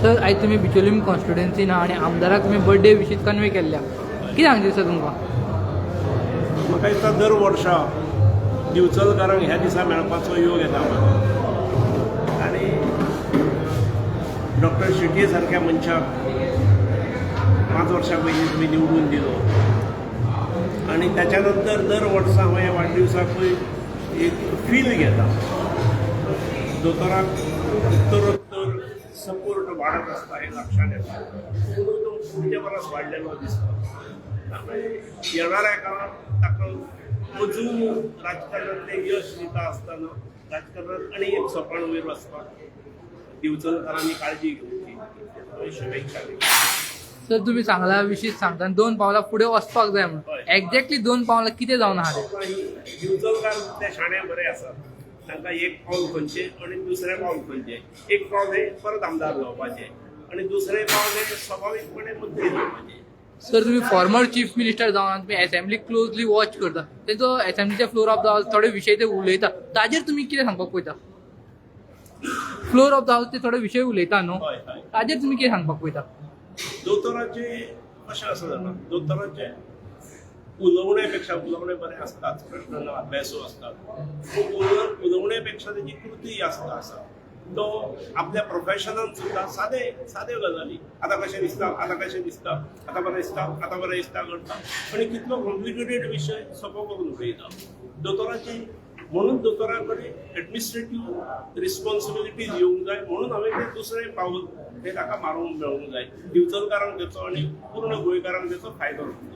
Sir आयज तुमी बिचोलीम कॉन्स्टिट्युएन्सीन आनी आमदाराक तुमी बर्थडे विशीज कन्वे केल्ल्या कितें सांगता सर तुमकां? म्हाका दिसता दर वर्सा दिवचलकारांक ह्या दिसा मेळपाचो योग येता म्हाका आनी डॉक्टर शेटये सारक्या मनशाक 5 वर्सां पयलीं तुमी निवडून दिलो आनी त्याच्या नंतर दर वर्सा हांव ह्या वाडदिवसाकूय एक फील घेता. दोतोराक उत्तरोत्तर सपोर्ट वाडत आसता हे लक्षात येता. पूण तो फुडच्या परस वाडलेलो दिसता. त्यामुळे येणाऱ्या काळात ताका अजून राजकारणातलें यश दिता आसतना राजकारणांत आनी एक सोपान वयर वचपाक दिवचलकारांनी काळजी घेवची अशी शुभेच्छा दिता. सर तुमी सांगला विशीज सांगता 2 पावलां फुडें वचपाक जाय म्हणून एक्झॅक्टली 2 पावलां कितें जावन आहा तें? दिवचलकार ते शाणे बरे आसात. तांकां एक पावल खंयचें आनी दुसरें पावल खंयचें. एक पावल हे परत आमदार जावपाचें आनी दुसरें पावल हे स्वाभावीकपणे मंत्री जावपाचें. सर तुमी फॉर्मर चीफ मिनिस्टर जावन तुमी असेंब्ली क्लोजली वॉच करता तेजो असेंब्लीच्या फ्लोर ऑफ द हावस थोडे विशय ते उलयता ताजेर तुमी कितें सांगपाक पळयता? फ्लोर ऑफ द हावस ते थोडे विशय उलयता न्हू ताजेर तुमी कितें सांगपाक पळयता? दोतोराचे कशें आसा जाणा दोतोराचे उलोवणे पेक्षा उलोवणे बरें आसतात प्रश्न ना अभ्यासू असतात. पूण उलोवणे पेक्षा तेजी कृती जास्त आसा. तो आपल्या प्रोफेशनान सुद्दां सादे गजाली आतां कशें दिसता आतां बरें दिसता करता आनी कितलो कॉम्प्लिकेटेड विशय सोंपो करून उलयता. दोतोराची म्हणून दोतोरा कडेन एडमिनिस्ट्रेटीव रिस्पॉन्सिबिलिटीज येवंक जाय म्हणून हांवें तें दुसरें पावल तें ताका मारूंक मेळूंक जाय. दिवचलकारांक तेचो आनी पूर्ण गोंयकारांक तेचो फायदो जातलो.